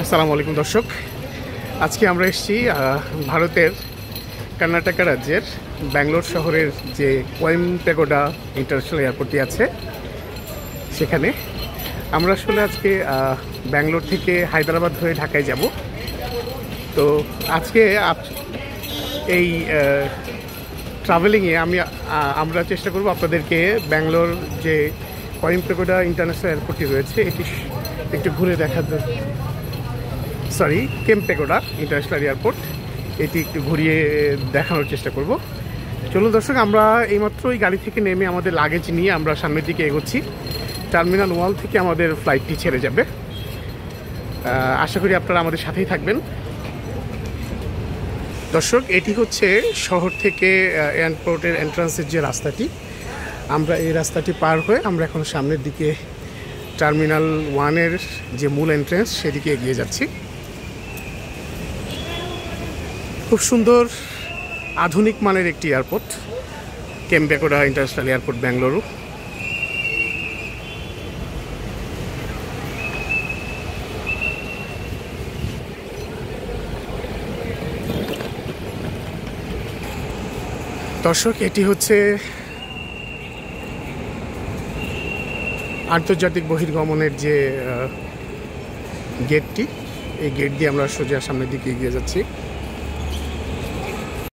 আসসালামু আলাইকুম দর্শক, আজকে আমরা এসেছি ভারতের কর্ণাটকা রাজ্যের ব্যাঙ্গালোর শহরের যে কোয়েম্পেগোডা ইন্টারন্যাশনাল এয়ারপোর্টটি আছে সেখানে। আমরা আসলে আজকে ব্যাঙ্গালোর থেকে হায়দ্রাবাদ হয়ে ঢাকায় যাব। তো আজকে এই ট্রাভেলিংয়ে আমরা চেষ্টা করব আপনাদেরকে ব্যাঙ্গালোর যে কোয়েম্পেগোডা ইন্টারন্যাশনাল এয়ারপোর্টটি রয়েছে এটি একটু ঘুরে কেম্পেগোডা ইন্টারন্যাশনাল এয়ারপোর্ট এটি একটু ঘুরিয়ে দেখানোর চেষ্টা করব। চলুন দর্শক, আমরা এইমাত্র এই গাড়ি থেকে নেমে আমাদের লাগেজ নিয়ে আমরা সামনের দিকে এগোচ্ছি। টার্মিনাল 1 থেকে আমাদের ফ্লাইটটি ছেড়ে যাবে। আশা করি আপনারা আমাদের সাথেই থাকবেন। দর্শক, এটি হচ্ছে শহর থেকে এয়ারপোর্টের এন্ট্রান্সের যে রাস্তাটি, আমরা এই রাস্তাটি পার হয়ে আমরা এখন সামনের দিকে টার্মিনাল 1-এর যে মূল এন্ট্রেন্স সেদিকে এগিয়ে যাচ্ছি। খুব সুন্দর আধুনিক মানের একটি এয়ারপোর্ট, কেম্পেগোডা ইন্টারন্যাশনাল এয়ারপোর্ট বেঙ্গালুরু। দর্শক, এটি হচ্ছে আন্তর্জাতিক বহির্গমনের যে গেটটি, এই গেট দিয়ে আমরা সোজা সামনের দিকে এগিয়ে যাচ্ছি।